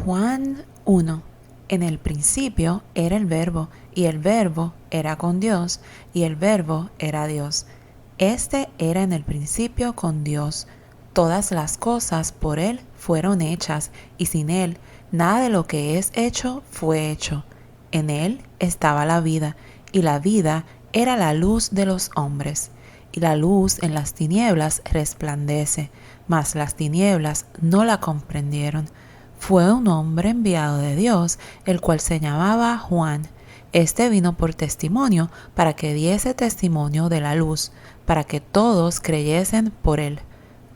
Juan 1. En el principio era el Verbo, y el Verbo era con Dios, y el Verbo era Dios. Este era en el principio con Dios. Todas las cosas por Él fueron hechas, y sin Él nada de lo que es hecho fue hecho. En Él estaba la vida, y la vida era la luz de los hombres. Y la luz en las tinieblas resplandece, mas las tinieblas no la comprendieron. Fue un hombre enviado de Dios, el cual se llamaba Juan. Este vino por testimonio, para que diese testimonio de la luz, para que todos creyesen por él.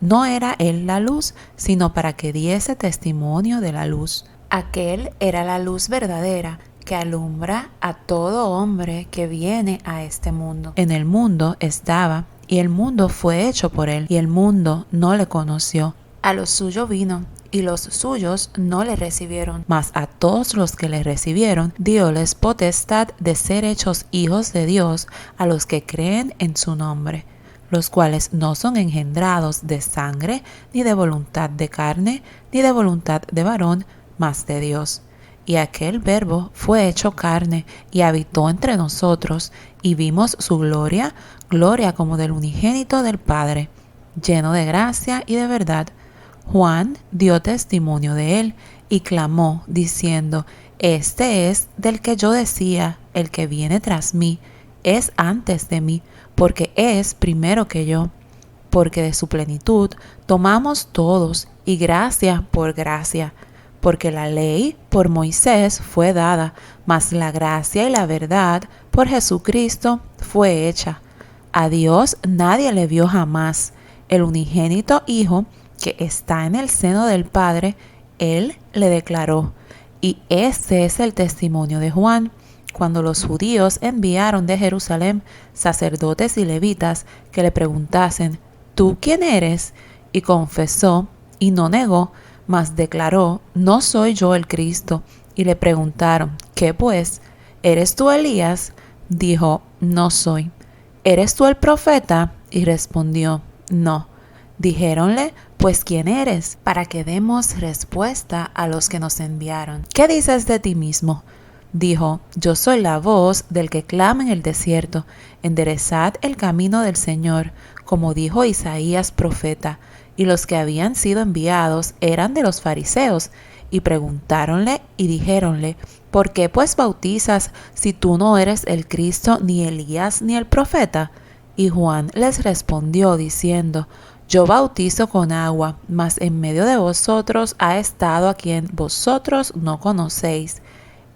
No era él la luz, sino para que diese testimonio de la luz. Aquel era la luz verdadera, que alumbra a todo hombre que viene a este mundo. En el mundo estaba, y el mundo fue hecho por él, y el mundo no le conoció. A lo suyo vino, y los suyos no le recibieron. Mas a todos los que le recibieron, dióles potestad de ser hechos hijos de Dios, a los que creen en su nombre, los cuales no son engendrados de sangre, ni de voluntad de carne, ni de voluntad de varón, mas de Dios. Y aquel Verbo fue hecho carne, y habitó entre nosotros, y vimos su gloria, gloria como del unigénito del Padre, lleno de gracia y de verdad. Juan dio testimonio de él y clamó, diciendo: Este es del que yo decía, el que viene tras mí, es antes de mí, porque es primero que yo. Porque de su plenitud tomamos todos, y gracia por gracia. Porque la ley por Moisés fue dada, mas la gracia y la verdad por Jesucristo fue hecha. A Dios nadie le vio jamás. El unigénito Hijo, que está en el seno del Padre, Él le declaró. Y este es el testimonio de Juan, cuando los judíos enviaron de Jerusalén sacerdotes y levitas que le preguntasen: ¿Tú quién eres? Y confesó y no negó, mas declaró: No soy yo el Cristo. Y le preguntaron: ¿Qué pues? ¿Eres tú Elías? Dijo: No soy. ¿Eres tú el profeta? Y respondió: No. Dijéronle: Pues ¿quién eres? Para que demos respuesta a los que nos enviaron. ¿Qué dices de ti mismo? Dijo: Yo soy la voz del que clama en el desierto, enderezad el camino del Señor, como dijo Isaías profeta. Y los que habían sido enviados eran de los fariseos, y preguntáronle y dijéronle: ¿Por qué pues bautizas si tú no eres el Cristo, ni Elías, ni el profeta? Y Juan les respondió diciendo: Yo bautizo con agua, mas en medio de vosotros ha estado a quien vosotros no conocéis.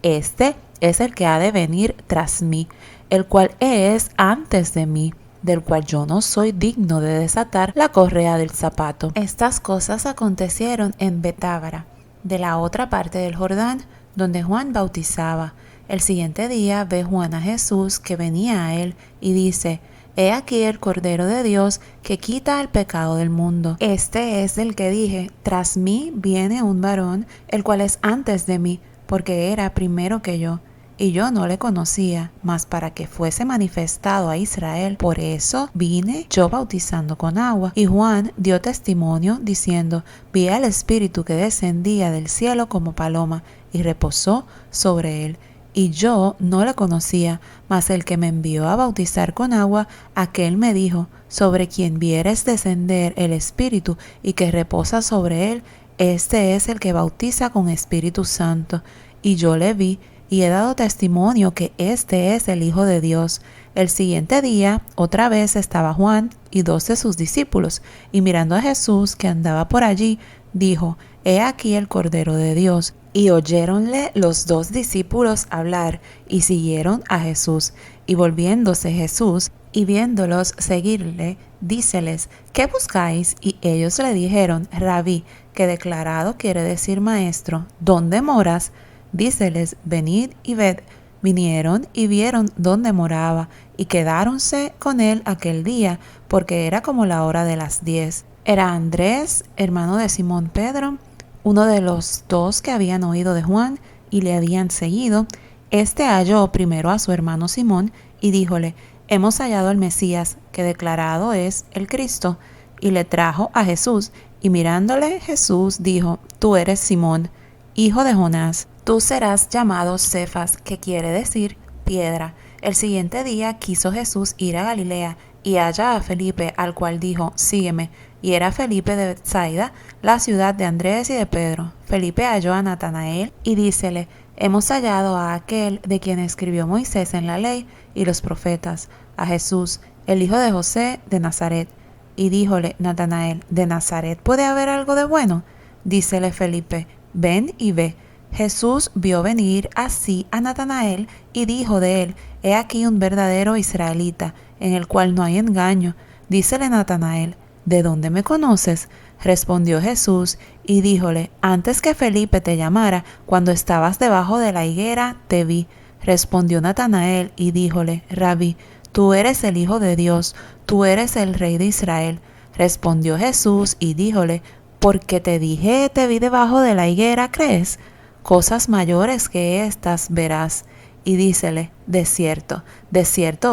Este es el que ha de venir tras mí, el cual es antes de mí, del cual yo no soy digno de desatar la correa del zapato. Estas cosas acontecieron en Betábara, de la otra parte del Jordán, donde Juan bautizaba. El siguiente día ve Juan a Jesús que venía a él y dice: He aquí el Cordero de Dios que quita el pecado del mundo. Este es el que dije: Tras mí viene un varón, el cual es antes de mí, porque era primero que yo. Y yo no le conocía, mas para que fuese manifestado a Israel, por eso vine yo bautizando con agua. Y Juan dio testimonio, diciendo: Vi al Espíritu que descendía del cielo como paloma, y reposó sobre él. Y yo no le conocía, mas el que me envió a bautizar con agua, aquel me dijo: Sobre quien vieres descender el Espíritu y que reposa sobre él, este es el que bautiza con Espíritu Santo. Y yo le vi, y he dado testimonio que este es el Hijo de Dios. El siguiente día, otra vez estaba Juan y 2 de sus discípulos, y mirando a Jesús que andaba por allí, dijo: He aquí el Cordero de Dios. Y oyéronle los 2 discípulos hablar, y siguieron a Jesús. Y volviéndose Jesús, y viéndolos seguirle, díceles: ¿Qué buscáis? Y ellos le dijeron: Rabí, que declarado quiere decir maestro, ¿dónde moras? Díceles: Venid y ved. Vinieron y vieron dónde moraba, y quedáronse con él aquel día, porque era como la hora de las 10. Era Andrés, hermano de Simón Pedro, uno de los 2 que habían oído de Juan y le habían seguido. Este halló primero a su hermano Simón y díjole: Hemos hallado al Mesías, que declarado es el Cristo. Y le trajo a Jesús, y mirándole Jesús dijo: Tú eres Simón, hijo de Jonás, tú serás llamado Cefas, que quiere decir piedra. El siguiente día quiso Jesús ir a Galilea y halla a Felipe, al cual dijo, sígueme. Y era Felipe de Betsaida, la ciudad de Andrés y de Pedro. Felipe halló a Natanael y dícele, hemos hallado a aquel de quien escribió Moisés en la ley y los profetas, a Jesús, el hijo de José de Nazaret. Y díjole Natanael, ¿de Nazaret puede haber algo de bueno? Dícele Felipe, ven y ve. Jesús vio venir así a Natanael y dijo de él, he aquí un verdadero israelita, en el cual no hay engaño. Dícele Natanael, ¿de dónde me conoces? Respondió Jesús y díjole, antes que Felipe te llamara, cuando estabas debajo de la higuera, te vi. Respondió Natanael y díjole, Rabí, tú eres el Hijo de Dios, tú eres el Rey de Israel. Respondió Jesús y díjole, porque te dije, te vi debajo de la higuera, ¿crees? Cosas mayores que estas verás. Y dícele, de cierto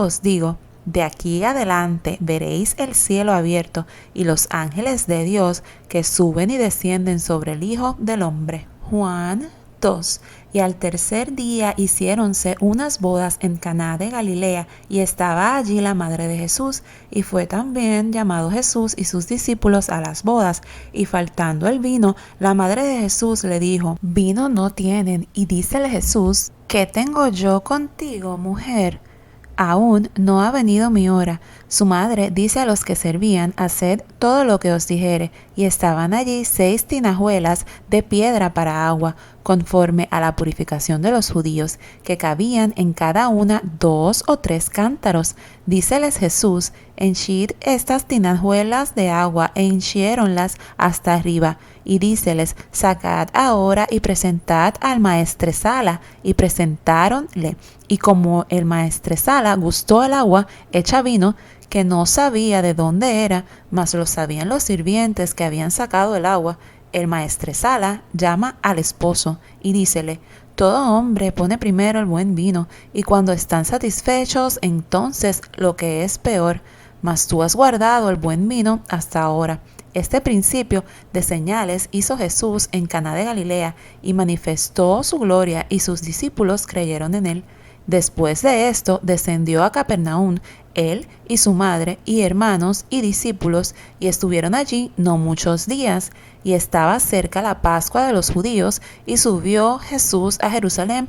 os digo, de aquí adelante veréis el cielo abierto y los ángeles de Dios que suben y descienden sobre el Hijo del Hombre. Juan 2. Y al tercer día hiciéronse unas bodas en Caná de Galilea, y estaba allí la madre de Jesús, y fue también llamado Jesús y sus discípulos a las bodas, y faltando el vino, la madre de Jesús le dijo, vino no tienen, y dícele Jesús, ¿qué tengo yo contigo, mujer? Aún no ha venido mi hora. Su madre dice a los que servían, haced todo lo que os dijere. Y estaban allí 6 tinajuelas de piedra para agua, conforme a la purificación de los judíos, que cabían en cada una 2 o 3 cántaros. Díceles Jesús, henchid estas tinajuelas de agua, e hinchiéronlas hasta arriba. Y díceles, sacad ahora y presentad al maestresala. Y presentáronle. Y como el maestresala gustó el agua hecha vino, que no sabía de dónde era, mas lo sabían los sirvientes que habían sacado el agua, el maestresala llama al esposo y dícele, todo hombre pone primero el buen vino, y cuando están satisfechos, entonces lo que es peor, mas tú has guardado el buen vino hasta ahora. Este principio de señales hizo Jesús en Caná de Galilea, y manifestó su gloria, y sus discípulos creyeron en él. Después de esto, descendió a Capernaum, él y su madre y hermanos y discípulos, y estuvieron allí no muchos días. Y estaba cerca la Pascua de los judíos, y subió Jesús a Jerusalén,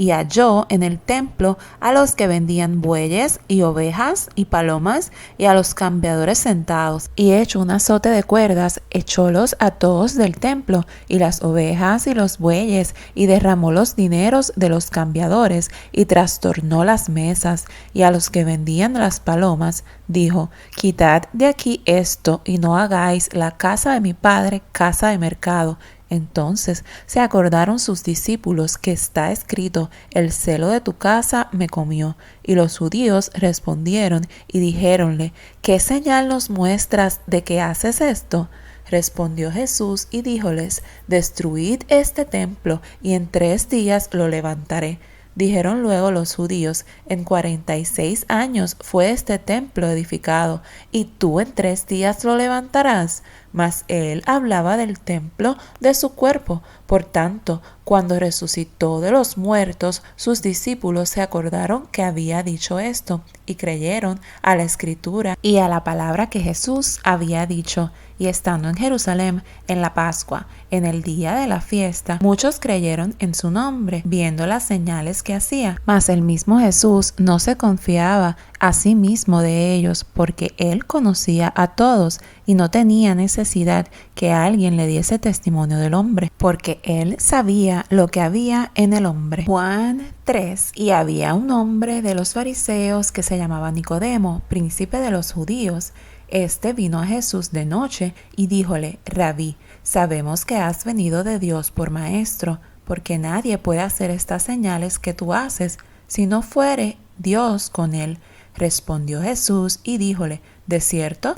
y halló en el templo a los que vendían bueyes y ovejas y palomas, y a los cambiadores sentados, y hecho un azote de cuerdas, echólos a todos del templo, y las ovejas y los bueyes, y derramó los dineros de los cambiadores, y trastornó las mesas, y a los que vendían las palomas, dijo, quitad de aquí esto, y no hagáis la casa de mi padre casa de mercado. Entonces se acordaron sus discípulos que está escrito, el celo de tu casa me comió. Y los judíos respondieron y dijéronle, ¿qué señal nos muestras de que haces esto? Respondió Jesús y díjoles, destruid este templo, y en 3 días lo levantaré. Dijeron luego los judíos, en 46 años fue este templo edificado, y tú en 3 días lo levantarás. Mas él hablaba del templo de su cuerpo. Por tanto, cuando resucitó de los muertos, sus discípulos se acordaron que había dicho esto, y creyeron a la escritura y a la palabra que Jesús había dicho. Y estando en Jerusalén en la Pascua, en el día de la fiesta, muchos creyeron en su nombre, viendo las señales que hacía. Mas el mismo Jesús no se confiaba a sí mismo de ellos, porque él conocía a todos y no tenía necesidad que alguien le diese testimonio del hombre, porque él sabía lo que había en el hombre. Juan 3. Y había un hombre de los fariseos que se llamaba Nicodemo, príncipe de los judíos. Este vino a Jesús de noche y díjole, Rabí, sabemos que has venido de Dios por maestro, porque nadie puede hacer estas señales que tú haces, si no fuere Dios con él. Respondió Jesús y díjole, de cierto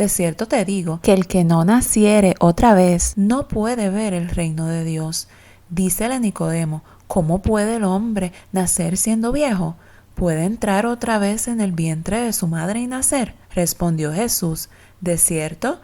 te digo, que el que no naciere otra vez no puede ver el reino de Dios. Dícele Nicodemo, ¿cómo puede el hombre nacer siendo viejo? ¿Puede entrar otra vez en el vientre de su madre y nacer? Respondió Jesús, de cierto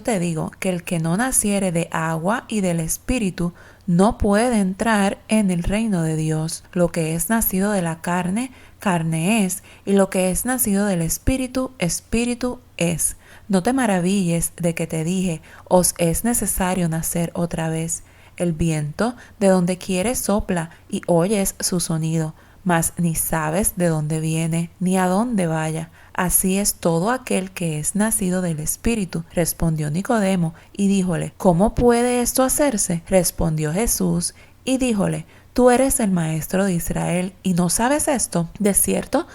te digo, que el que no naciere de agua y del Espíritu no puede entrar en el reino de Dios. Lo que es nacido de la carne, carne es, y lo que es nacido del Espíritu, Espíritu es. No te maravilles de que te dije, os es necesario nacer otra vez. El viento de donde quiere sopla y oyes su sonido, mas ni sabes de dónde viene ni a dónde vaya. Así es todo aquel que es nacido del Espíritu. Respondió Nicodemo y díjole, ¿cómo puede esto hacerse? Respondió Jesús y díjole, tú eres el maestro de Israel y no sabes esto. De cierto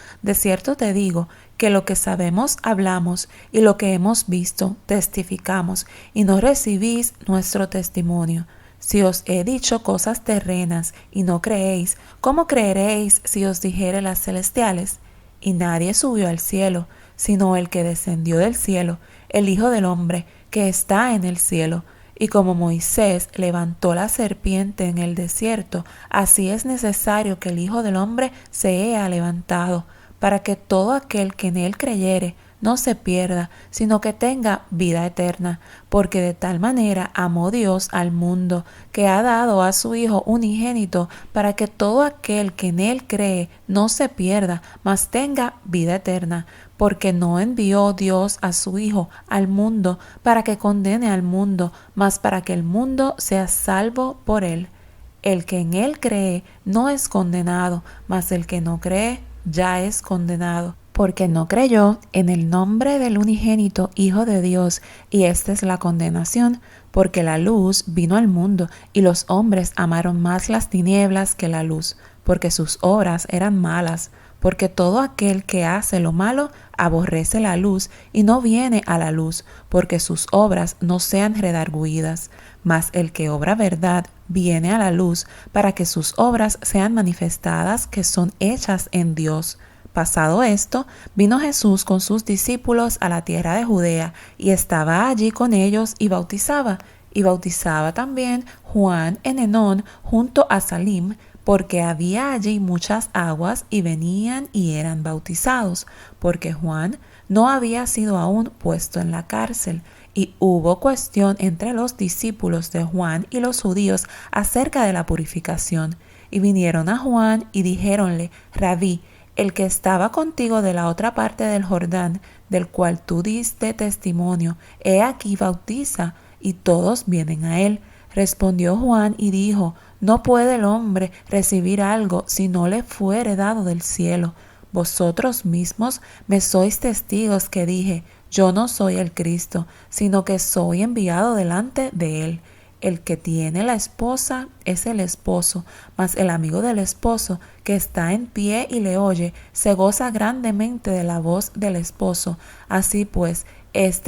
te digo que lo que sabemos hablamos y lo que hemos visto testificamos y no recibís nuestro testimonio. Si os he dicho cosas terrenas y no creéis, ¿cómo creeréis si os dijere las celestiales? Y nadie subió al cielo, sino el que descendió del cielo, el Hijo del Hombre, que está en el cielo. Y como Moisés levantó la serpiente en el desierto, así es necesario que el Hijo del Hombre sea levantado, para que todo aquel que en él creyere no se pierda, sino que tenga vida eterna, porque de tal manera amó Dios al mundo, que ha dado a su Hijo unigénito, para que todo aquel que en él cree no se pierda, mas tenga vida eterna, porque no envió Dios a su Hijo al mundo para que condene al mundo, mas para que el mundo sea salvo por él. El que en él cree no es condenado, mas el que no cree ya es condenado, porque no creyó en el nombre del unigénito Hijo de Dios, y esta es la condenación, porque la luz vino al mundo, y los hombres amaron más las tinieblas que la luz, porque sus obras eran malas, porque todo aquel que hace lo malo aborrece la luz, y no viene a la luz, porque sus obras no sean redargüidas. Mas el que obra verdad viene a la luz, para que sus obras sean manifestadas que son hechas en Dios. Pasado esto, vino Jesús con sus discípulos a la tierra de Judea, y estaba allí con ellos y bautizaba también Juan en Enón junto a Salim, porque había allí muchas aguas, y venían y eran bautizados, porque Juan no había sido aún puesto en la cárcel. Y hubo cuestión entre los discípulos de Juan y los judíos acerca de la purificación. Y vinieron a Juan y dijéronle, Rabí, el que estaba contigo de la otra parte del Jordán, del cual tú diste testimonio, he aquí bautiza, y todos vienen a él. Respondió Juan y dijo, no puede el hombre recibir algo si no le fuere dado del cielo. Vosotros mismos me sois testigos que dije, yo no soy el Cristo, sino que soy enviado delante de él. El que tiene la esposa es el esposo, mas el amigo del esposo que está en pie y le oye, se goza grandemente de la voz del esposo. Así pues,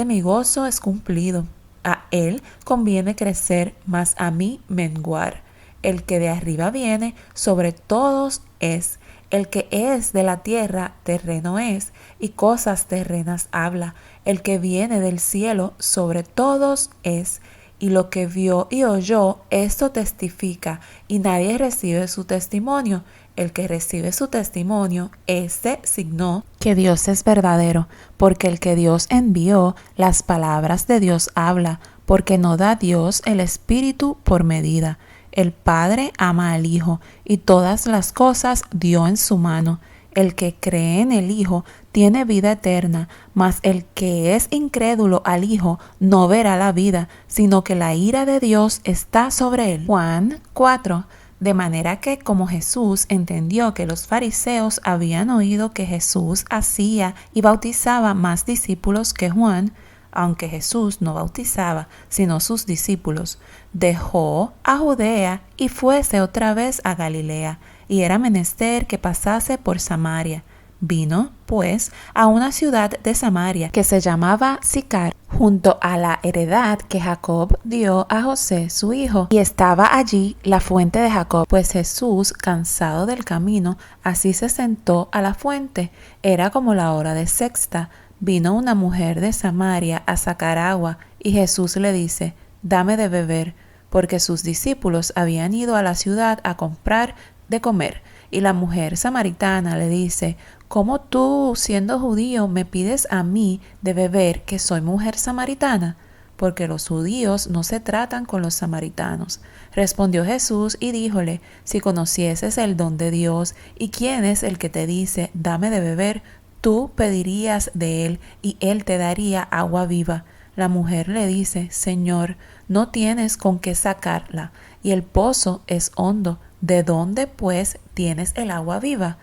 mi gozo es cumplido. A él conviene crecer, mas a mí menguar. El que de arriba viene, sobre todos es. El que es de la tierra, terreno es, y cosas terrenas habla. El que viene del cielo, sobre todos es. Y lo que vio y oyó, esto testifica, y nadie recibe su testimonio. El que recibe su testimonio, este signó que Dios es verdadero, porque el que Dios envió, las palabras de Dios habla, porque no da Dios el Espíritu por medida. El Padre ama al Hijo, y todas las cosas dio en su mano. El que cree en el Hijo tiene vida eterna, mas el que es incrédulo al Hijo no verá la vida, sino que la ira de Dios está sobre él. Juan 4. De manera que como Jesús entendió que los fariseos habían oído que Jesús hacía y bautizaba más discípulos que Juan, aunque Jesús no bautizaba, sino sus discípulos, dejó a Judea y fuese otra vez a Galilea, y era menester que pasase por Samaria. Vino, pues, a una ciudad de Samaria que se llamaba Sicar, junto a la heredad que Jacob dio a José su hijo, y estaba allí la fuente de Jacob. Pues Jesús, cansado del camino, así se sentó a la fuente. Era como la hora de sexta. Vino una mujer de Samaria a sacar agua, y Jesús le dice, dame de beber, porque sus discípulos habían ido a la ciudad a comprar de comer. Y la mujer samaritana le dice, ¿cómo tú, siendo judío, me pides a mí de beber, que soy mujer samaritana? porque los judíos no se tratan con los samaritanos. Respondió Jesús y díjole: si conocieses el don de Dios y quién es el que te dice, dame de beber, tú pedirías de él y él te daría agua viva. La mujer le dice: Señor, no tienes con qué sacarla y el pozo es hondo. ¿De dónde, pues, tienes el agua viva?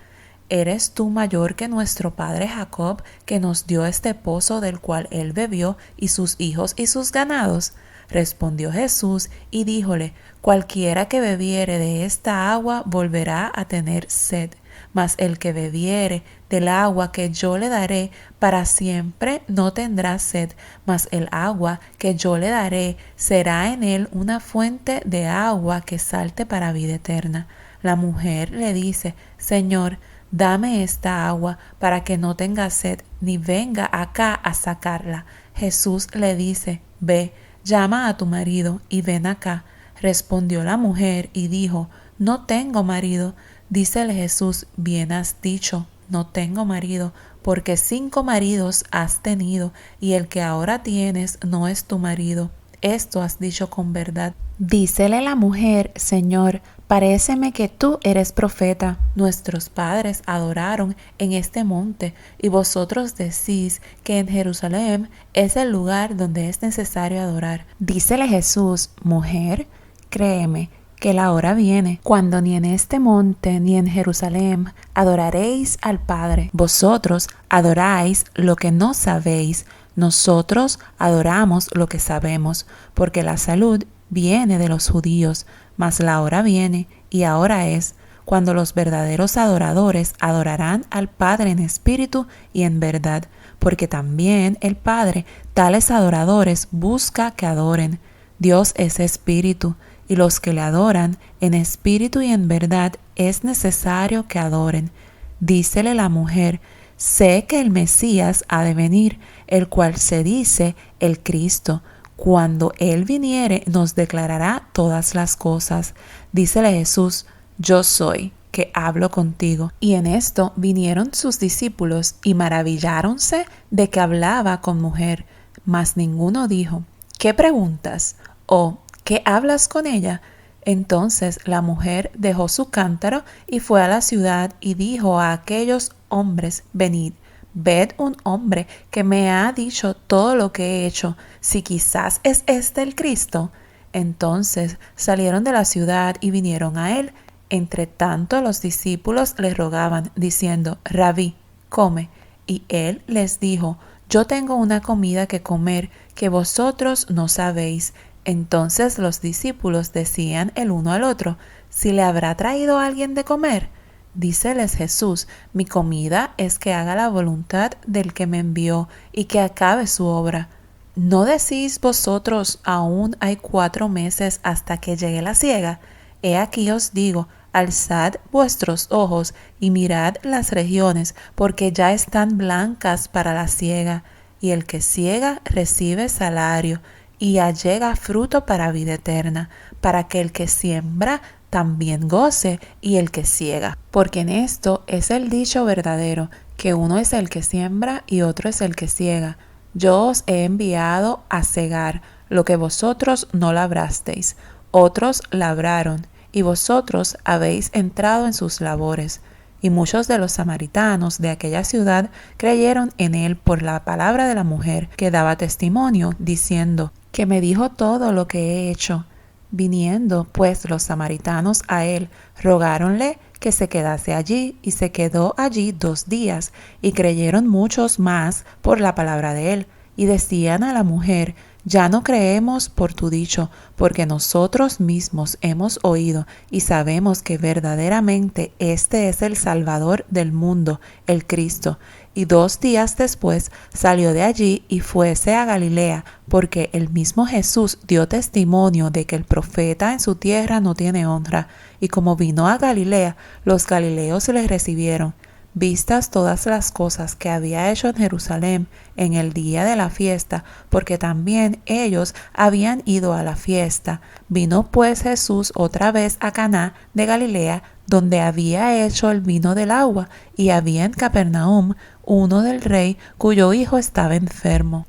¿Eres tú mayor que nuestro padre Jacob, que nos dio este pozo del cual él bebió, y sus hijos y sus ganados? Respondió Jesús y díjole: cualquiera que bebiere de esta agua volverá a tener sed, mas el que bebiere del agua que yo le daré para siempre no tendrá sed, mas el agua que yo le daré será en él una fuente de agua que salte para vida eterna. La mujer le dice: Señor, dame esta agua para que no tenga sed, ni venga acá a sacarla. Jesús le dice: ve, llama a tu marido y ven acá. Respondió la mujer y dijo: no tengo marido. Dícele Jesús: bien has dicho, no tengo marido, porque 5 maridos has tenido, y el que ahora tienes no es tu marido. Esto has dicho con verdad. Dícele la mujer: Señor, paréceme que tú eres profeta. Nuestros padres adoraron en este monte, y vosotros decís que en Jerusalén es el lugar donde es necesario adorar. Dícele Jesús: mujer, créeme que la hora viene, cuando ni en este monte ni en Jerusalén adoraréis al Padre. Vosotros adoráis lo que no sabéis, nosotros adoramos lo que sabemos, porque la salud viene de los judíos, mas la hora viene, y ahora es, cuando los verdaderos adoradores adorarán al Padre en espíritu y en verdad, porque también el Padre tales adoradores busca que adoren. Dios es espíritu, y los que le adoran en espíritu y en verdad es necesario que adoren. Dícele la mujer: sé que el Mesías ha de venir, el cual se dice el Cristo. Cuando él viniere nos declarará todas las cosas. Dícele Jesús: yo soy que hablo contigo. Y en esto vinieron sus discípulos y maravilláronse de que hablaba con mujer. Mas ninguno dijo: ¿qué preguntas? O ¿qué hablas con ella? Entonces la mujer dejó su cántaro y fue a la ciudad y dijo a aquellos hombres: venid, ved un hombre que me ha dicho todo lo que he hecho, si quizás es este el Cristo. Entonces salieron de la ciudad y vinieron a él. Entre tanto los discípulos le rogaban, diciendo: Rabí, come. Y él les dijo: yo tengo una comida que comer que vosotros no sabéis. Entonces los discípulos decían el uno al otro: ¿si le habrá traído alguien de comer? Díceles Jesús: mi comida es que haga la voluntad del que me envió y que acabe su obra. ¿No decís vosotros: aún hay 4 meses hasta que llegue la siega? He aquí os digo: alzad vuestros ojos y mirad las regiones, porque ya están blancas para la siega. Y el que siega recibe salario, y allega fruto para vida eterna, para que el que siembra también goce y el que siega. Porque en esto es el dicho verdadero, que uno es el que siembra y otro es el que siega. Yo os he enviado a segar lo que vosotros no labrasteis, otros labraron, y vosotros habéis entrado en sus labores. Y muchos de los samaritanos de aquella ciudad creyeron en él por la palabra de la mujer, que daba testimonio, diciendo: que me dijo todo lo que he hecho. Viniendo pues los samaritanos a él, rogáronle que se quedase allí, y se quedó allí 2 días, y creyeron muchos más por la palabra de él, y decían a la mujer: ya no creemos por tu dicho, porque nosotros mismos hemos oído y sabemos que verdaderamente este es el Salvador del mundo, el Cristo. Y 2 días después salió de allí y fuese a Galilea, porque el mismo Jesús dio testimonio de que el profeta en su tierra no tiene honra. Y como vino a Galilea, los galileos le recibieron. Vistas todas las cosas que había hecho en Jerusalén en el día de la fiesta, porque también ellos habían ido a la fiesta, vino pues Jesús otra vez a Caná de Galilea, donde había hecho el vino del agua, y había en Capernaum uno del rey cuyo hijo estaba enfermo.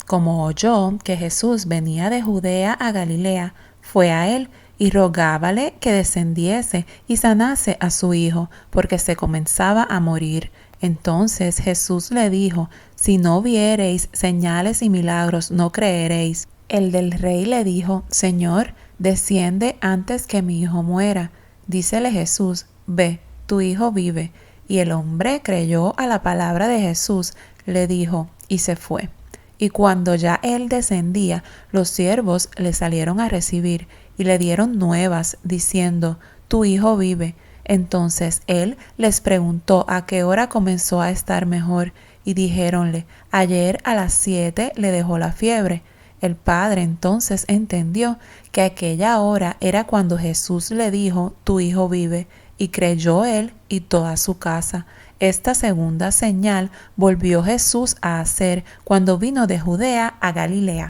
Como oyó que Jesús venía de Judea a Galilea, fue a él y rogábale que descendiese y sanase a su hijo, porque se comenzaba a morir. Entonces Jesús le dijo: si no viereis señales y milagros, no creeréis. El del rey le dijo: Señor, desciende antes que mi hijo muera. Dícele Jesús: ve, tu hijo vive. Y el hombre creyó a la palabra de Jesús, le dijo, y se fue. Y cuando ya él descendía, los siervos le salieron a recibir y le dieron nuevas, diciendo: tu hijo vive. Entonces él les preguntó a qué hora comenzó a estar mejor, y dijéronle: ayer a las 7 le dejó la fiebre. El padre entonces entendió que aquella hora era cuando Jesús le dijo: tu hijo vive, y creyó él y toda su casa. Esta segunda señal volvió Jesús a hacer cuando vino de Judea a Galilea.